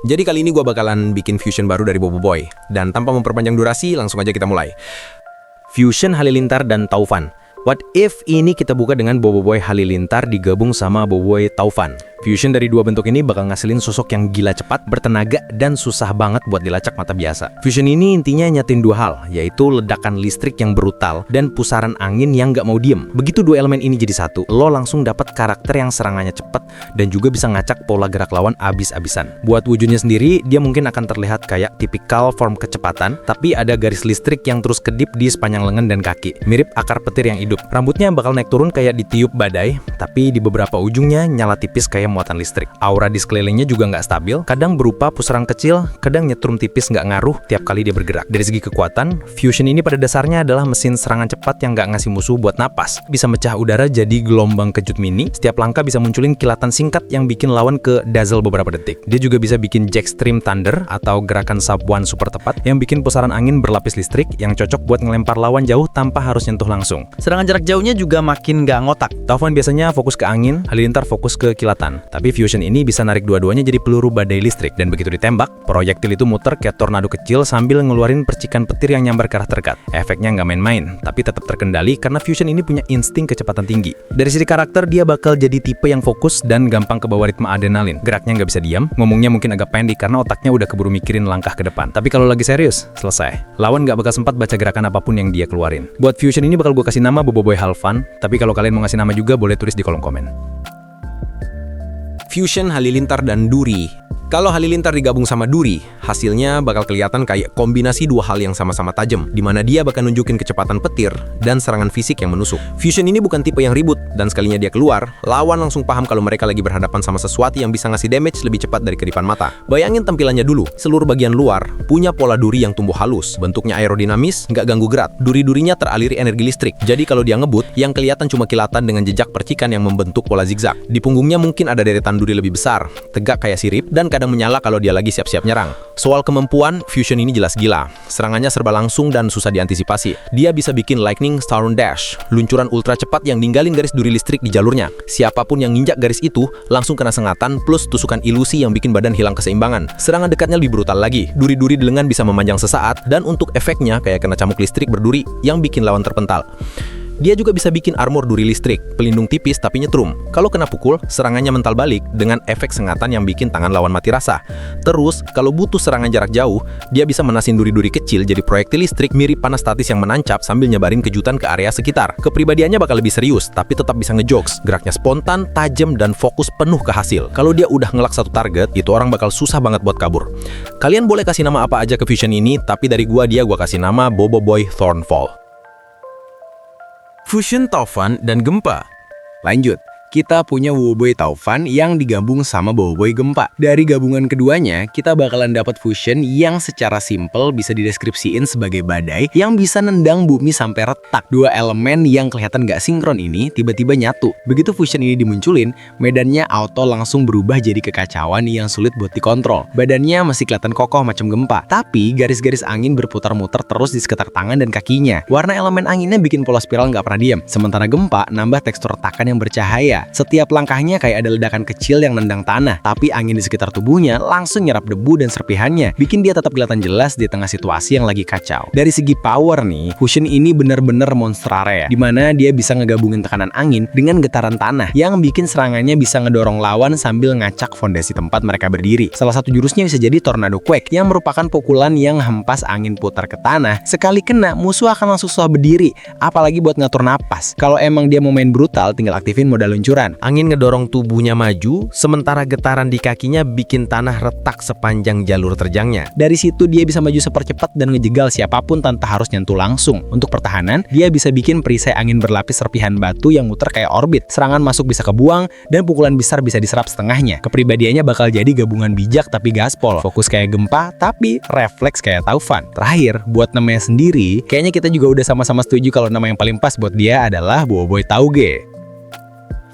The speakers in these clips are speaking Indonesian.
Jadi kali ini gue bakalan bikin fusion baru dari Bobo Boy. Dan tanpa memperpanjang durasi, langsung aja kita mulai. Fusion Halilintar dan Taufan. What if ini kita buka dengan Bobo Boy Halilintar digabung sama Bobo Boy Taufan? Fusion dari dua bentuk ini bakal ngasilin sosok yang gila cepat, bertenaga, dan susah banget buat dilacak mata biasa. Fusion ini intinya nyatin dua hal, yaitu ledakan listrik yang brutal dan pusaran angin yang gak mau diem. Begitu dua elemen ini jadi satu, lo langsung dapat karakter yang serangannya cepat dan juga bisa ngacak pola gerak lawan abis-abisan. Buat wujudnya sendiri, dia mungkin akan terlihat kayak tipikal form kecepatan, tapi ada garis listrik yang terus kedip di sepanjang lengan dan kaki, mirip akar petir yang hidup. Rambutnya bakal naik turun kayak ditiup badai, tapi di beberapa ujungnya nyala tipis kayak muatan listrik. Aura di sekelilingnya juga nggak stabil, kadang berupa pusaran kecil, kadang nyetrum tipis nggak ngaruh tiap kali dia bergerak. Dari segi kekuatan, Fusion ini pada dasarnya adalah mesin serangan cepat yang nggak ngasih musuh buat napas. Bisa mecah udara jadi gelombang kejut mini, setiap langkah bisa munculin kilatan singkat yang bikin lawan ke dazzle beberapa detik. Dia juga bisa bikin Jackstream Thunder atau gerakan Sub One super tepat yang bikin pusaran angin berlapis listrik yang cocok buat ngelempar lawan jauh tanpa harus nyentuh langsung. Serangan jarak jauhnya juga makin nggak ngotak. Taufan biasanya fokus ke angin, Halilintar fokus ke kilatan. Tapi Fusion ini bisa narik dua-duanya jadi peluru badai listrik, dan begitu ditembak, proyektil itu muter kayak tornado kecil sambil ngeluarin percikan petir yang nyambar ke arah terdekat. Efeknya nggak main-main, tapi tetap terkendali karena Fusion ini punya insting kecepatan tinggi. Dari sisi karakter, dia bakal jadi tipe yang fokus dan gampang kebawa ritme adrenalin. Geraknya nggak bisa diam, ngomongnya mungkin agak pendek karena otaknya udah keburu mikirin langkah ke depan. Tapi kalau lagi serius, selesai. Lawan nggak bakal sempat baca gerakan apapun yang dia keluarin. Buat Fusion ini bakal gue kasih nama Bobo Boy Halfan, tapi kalau kalian mau ngasih nama juga boleh tulis di kolom komen. Fusion Halilintar dan Duri. Kalau Halilintar digabung sama Duri, hasilnya bakal kelihatan kayak kombinasi dua hal yang sama-sama tajam, di mana dia bakal nunjukin kecepatan petir dan serangan fisik yang menusuk. Fusion ini bukan tipe yang ribut, dan sekalinya dia keluar, lawan langsung paham kalau mereka lagi berhadapan sama sesuatu yang bisa ngasih damage lebih cepat dari kedipan mata. Bayangin tampilannya dulu, seluruh bagian luar punya pola duri yang tumbuh halus, bentuknya aerodinamis, nggak ganggu gerak. Duri-durinya teraliri energi listrik, jadi kalau dia ngebut, yang kelihatan cuma kilatan dengan jejak percikan yang membentuk pola zigzag. Di punggungnya mungkin ada deretan duri lebih besar, tegak kayak sirip, dan kadang menyala kalau dia lagi siap-siap nyerang. Soal kemampuan, Fusion ini jelas gila. Serangannya serba langsung dan susah diantisipasi. Dia bisa bikin Lightning Storm Dash, luncuran ultra cepat yang ninggalin garis duri listrik di jalurnya. Siapapun yang nginjak garis itu, langsung kena sengatan plus tusukan ilusi yang bikin badan hilang keseimbangan. Serangan dekatnya lebih brutal lagi. Duri-duri di lengan bisa memanjang sesaat, dan untuk efeknya kayak kena camuk listrik berduri yang bikin lawan terpental. Dia juga bisa bikin armor duri listrik, pelindung tipis tapi nyetrum. Kalau kena pukul, serangannya mental balik dengan efek sengatan yang bikin tangan lawan mati rasa. Terus, kalau butuh serangan jarak jauh, dia bisa menasin duri-duri kecil jadi proyektil listrik mirip panas statis yang menancap sambil nyebarin kejutan ke area sekitar. Kepribadiannya bakal lebih serius, tapi tetap bisa ngejokes. Geraknya spontan, tajam, dan fokus penuh ke hasil. Kalau dia udah ngelak satu target, itu orang bakal susah banget buat kabur. Kalian boleh kasih nama apa aja ke Fusion ini, tapi dari gua kasih nama Bobo Boy Thornfall. Fusion Taufan dan Gempa. Lanjut, kita punya Bobo Boy Taufan yang digabung sama Bobo Boy Gempa. Dari gabungan keduanya, kita bakalan dapat fusion yang secara simple bisa dideskripsiin sebagai badai yang bisa nendang bumi sampai retak. Dua elemen yang kelihatan gak sinkron ini tiba-tiba nyatu. Begitu fusion ini dimunculin, medannya auto langsung berubah jadi kekacauan yang sulit buat dikontrol. Badannya masih kelihatan kokoh macam Gempa, tapi garis-garis angin berputar-muter terus di sekitar tangan dan kakinya. Warna elemen anginnya bikin pola spiral gak pernah diam. Sementara Gempa nambah tekstur retakan yang bercahaya. Setiap langkahnya kayak ada ledakan kecil yang nendang tanah, tapi angin di sekitar tubuhnya langsung nyerap debu dan serpihannya, bikin dia tetap kelihatan jelas di tengah situasi yang lagi kacau. Dari segi power nih, Fusion ini bener-bener monster area, dimana dia bisa ngegabungin tekanan angin dengan getaran tanah, yang bikin serangannya bisa ngedorong lawan sambil ngacak fondasi tempat mereka berdiri. Salah satu jurusnya bisa jadi Tornado Quake, yang merupakan pukulan yang hempas angin putar ke tanah. Sekali kena, musuh akan langsung susah berdiri, apalagi buat ngatur napas. Kalau emang dia mau main brutal, tinggal aktifin modal luncuran. Angin ngedorong tubuhnya maju, sementara getaran di kakinya bikin tanah retak sepanjang jalur terjangnya. Dari situ dia bisa maju sepercepat dan ngejegal siapapun tanpa harus nyentuh langsung. Untuk pertahanan, dia bisa bikin perisai angin berlapis serpihan batu yang muter kayak orbit. Serangan masuk bisa kebuang, dan pukulan besar bisa diserap setengahnya. Kepribadiannya bakal jadi gabungan bijak tapi gaspol. Fokus kayak Gempa, tapi refleks kayak Taufan. Terakhir, buat namanya sendiri, kayaknya kita juga udah sama-sama setuju kalau nama yang paling pas buat dia adalah Bobo Boy Tauge.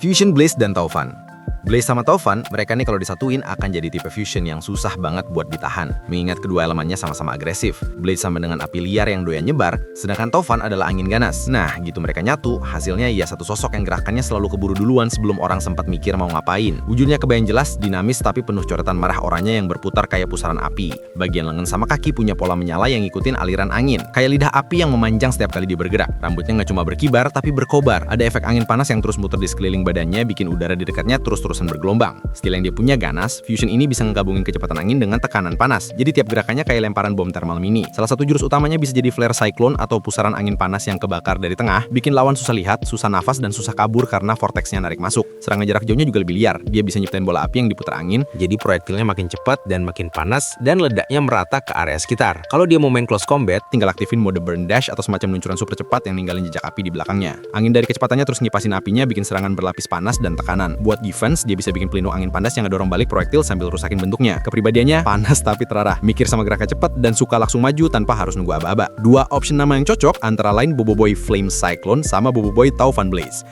Fusion Blaze dan Taufan. Blaze sama Taufan, mereka nih kalau disatuin akan jadi tipe fusion yang susah banget buat ditahan, mengingat kedua elemennya sama-sama agresif. Blaze sama dengan api liar yang doyan nyebar, sedangkan Taufan adalah angin ganas. Nah, gitu mereka nyatu, hasilnya ya satu sosok yang gerakannya selalu keburu duluan sebelum orang sempat mikir mau ngapain. Wujudnya kebayang jelas, dinamis tapi penuh coretan marah oranye yang berputar kayak pusaran api. Bagian lengan sama kaki punya pola menyala yang ngikutin aliran angin, kayak lidah api yang memanjang setiap kali dia bergerak. Rambutnya nggak cuma berkibar, tapi berkobar. Ada efek angin panas yang terus muter di sekeliling badannya, bikin udara di dekatnya terus-terusan bergelombang. Skill yang dia punya ganas, fusion ini bisa ngegabungin kecepatan angin dengan tekanan panas. Jadi tiap gerakannya kayak lemparan bom thermal mini. Salah satu jurus utamanya bisa jadi flare cyclone atau pusaran angin panas yang kebakar dari tengah, bikin lawan susah lihat, susah nafas, dan susah kabur karena vortexnya narik masuk. Serangan jarak jauhnya juga lebih liar. Dia bisa nyiptain bola api yang diputar angin, jadi proyektilnya makin cepat dan makin panas, dan ledaknya merata ke area sekitar. Kalau dia mau main close combat, tinggal aktifin mode burn dash atau semacam luncuran super cepat yang ninggalin jejak api di belakangnya. Angin dari kecepatannya terus ngipasin apinya, bikin serangan berlapis panas dan tekanan. Buat defense, dia bisa bikin pelindung angin panas yang ngedorong balik proyektil sambil rusakin bentuknya. Kepribadiannya panas tapi terarah, mikir sama geraknya cepat, dan suka langsung maju tanpa harus nunggu aba-aba. Dua option nama yang cocok antara lain Boboiboy Flame Cyclone sama Boboiboy Taufan Blaze.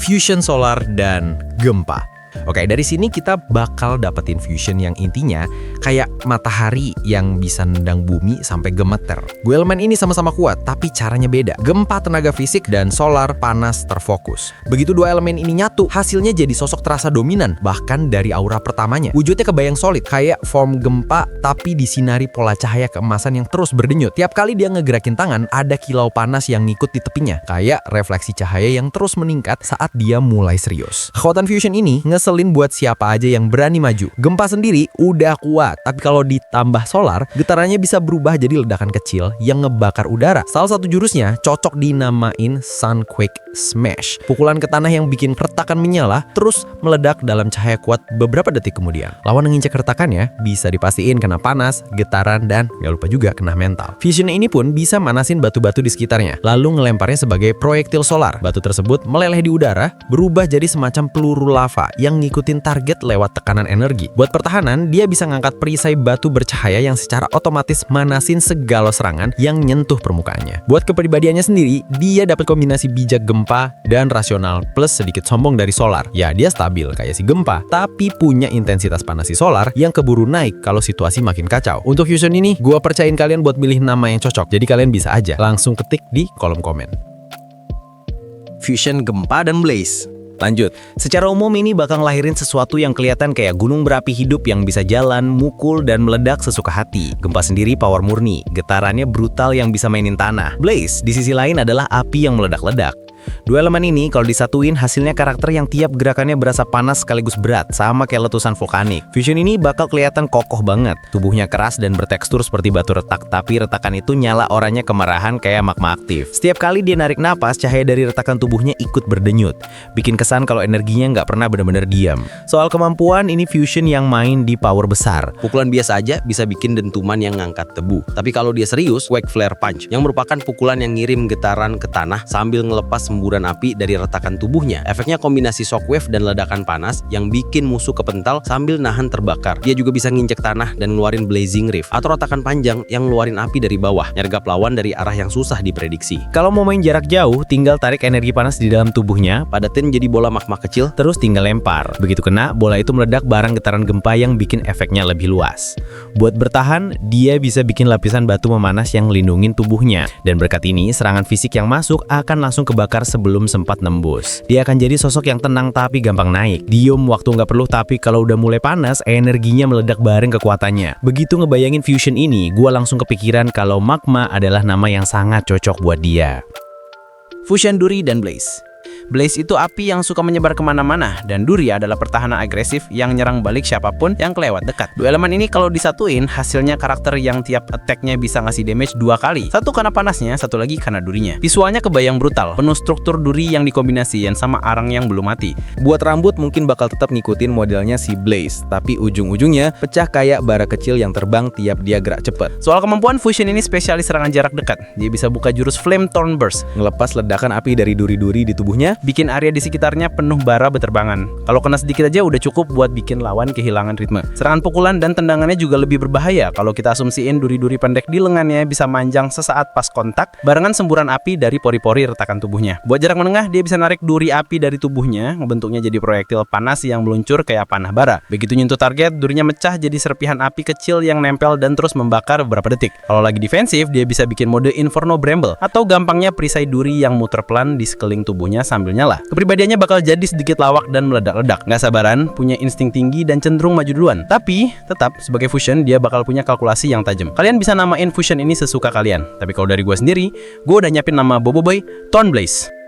Fusion solar dan gempa. Oke, dari sini kita bakal dapetin fusion yang intinya kayak matahari yang bisa nendang bumi sampai gemeter. Dua elemen ini sama-sama kuat, tapi caranya beda. Gempa tenaga fisik dan solar panas terfokus. Begitu dua elemen ini nyatu, hasilnya jadi sosok terasa dominan, bahkan dari aura pertamanya. Wujudnya kebayang solid, kayak form gempa tapi disinari pola cahaya keemasan yang terus berdenyut. Tiap kali dia ngegerakin tangan, ada kilau panas yang ngikut di tepinya, kayak refleksi cahaya yang terus meningkat saat dia mulai serius. Kekuatan fusion ini ngeselin buat siapa aja yang berani maju. Gempa sendiri udah kuat, tapi kalau ditambah solar, getarannya bisa berubah jadi ledakan kecil yang ngebakar udara. Salah satu jurusnya cocok dinamain Sunquake Smash. Pukulan ke tanah yang bikin retakan menyala, terus meledak dalam cahaya kuat beberapa detik kemudian. Lawan yang nginjek retakannya bisa dipastiin kena panas, getaran, dan gak lupa juga kena mental. Fusion ini pun bisa manasin batu-batu di sekitarnya, lalu ngelemparnya sebagai proyektil solar. Batu tersebut meleleh di udara, berubah jadi semacam peluru lava yang ngikutin target lewat tekanan energi. Buat pertahanan, dia bisa ngangkat perisai batu bercahaya yang secara otomatis manasin segala serangan yang nyentuh permukaannya. Buat kepribadiannya sendiri, dia dapat kombinasi bijak gempa dan rasional plus sedikit sombong dari solar. Ya, dia stabil kayak si gempa, tapi punya intensitas panas si solar yang keburu naik kalau situasi makin kacau. Untuk fusion ini, gua percayain kalian buat milih nama yang cocok. Jadi kalian bisa aja langsung ketik di kolom komen. Fusion gempa dan Blaze. Lanjut, secara umum ini bakal ngelahirin sesuatu yang kelihatan kayak gunung berapi hidup yang bisa jalan, mukul, dan meledak sesuka hati. Gempa sendiri power murni, getarannya brutal yang bisa mainin tanah. Blaze di sisi lain adalah api yang meledak-ledak. Dua elemen ini kalau disatuin hasilnya karakter yang tiap gerakannya berasa panas sekaligus berat, sama kayak letusan vulkanik. Fusion ini bakal kelihatan kokoh banget. Tubuhnya keras dan bertekstur seperti batu retak, tapi retakan itu nyala oranye kemarahan kayak magma aktif. Setiap kali dia narik napas, cahaya dari retakan tubuhnya ikut berdenyut, bikin kesan kalau energinya nggak pernah benar-benar diam. Soal kemampuan, ini fusion yang main di power besar. Pukulan biasa aja bisa bikin dentuman yang ngangkat tebu. Tapi kalau dia serius, Quake Flare Punch, yang merupakan pukulan yang ngirim getaran ke tanah sambil ngelepas semburan api dari retakan tubuhnya. Efeknya kombinasi shockwave dan ledakan panas yang bikin musuh kepental sambil nahan terbakar. Dia juga bisa nginjek tanah dan ngeluarin blazing rift atau retakan panjang yang ngeluarin api dari bawah, nyergap lawan dari arah yang susah diprediksi. Kalau mau main jarak jauh, tinggal tarik energi panas di dalam tubuhnya, Padatin jadi bola magma kecil, terus tinggal lempar. Begitu kena, bola itu meledak bareng getaran gempa yang bikin efeknya lebih luas. Buat bertahan, dia bisa bikin lapisan batu memanas yang ngelindungin tubuhnya. Dan berkat ini, serangan fisik yang masuk akan langsung kebakar sebelum sempat nembus. Dia akan jadi sosok yang tenang tapi gampang naik. Diem waktu nggak perlu, tapi kalau udah mulai panas, energinya meledak bareng kekuatannya. Begitu ngebayangin fusion ini, gua langsung kepikiran kalau magma adalah nama yang sangat cocok buat dia. Fusion Duri dan Blaze. Blaze itu api yang suka menyebar kemana-mana, dan Duri adalah pertahanan agresif yang nyerang balik siapapun yang kelewat dekat. Dua elemen ini kalau disatuin, hasilnya karakter yang tiap attack-nya bisa ngasih damage 2 kali. Satu karena panasnya, satu lagi karena durinya. Visualnya kebayang brutal, penuh struktur duri yang dikombinasiin sama arang yang belum mati. Buat rambut mungkin bakal tetap ngikutin modelnya si Blaze, tapi ujung-ujungnya pecah kayak bara kecil yang terbang tiap dia gerak cepet. Soal kemampuan, fusion ini spesialis serangan jarak dekat. Dia bisa buka jurus Flame Thorn Burst, ngelepas ledakan api dari duri-duri di tubuh tubuhnya, bikin area di sekitarnya penuh bara beterbangan. Kalau kena sedikit aja udah cukup buat bikin lawan kehilangan ritme. Serangan pukulan dan tendangannya juga lebih berbahaya kalau kita asumsiin duri-duri pendek di lengannya bisa manjang sesaat pas kontak, barengan semburan api dari pori-pori retakan tubuhnya. Buat jarak menengah, dia bisa narik duri api dari tubuhnya, ngebentuknya jadi proyektil panas yang meluncur kayak panah bara. Begitu nyentuh target, durinya mecah jadi serpihan api kecil yang nempel dan terus membakar beberapa detik. Kalau lagi defensif, dia bisa bikin mode Inferno Bramble, atau gampangnya perisai duri yang muter pelan di sekeliling tubuhnya sambil nyala. Kepribadiannya bakal jadi sedikit lawak dan meledak-ledak. Nggak sabaran, punya insting tinggi dan cenderung maju duluan. Tapi, tetap sebagai fusion, dia bakal punya kalkulasi yang tajam. Kalian bisa namain fusion ini sesuka kalian. Tapi kalau dari gue sendiri, gue udah nyiapin nama Boboiboy Thornblaze.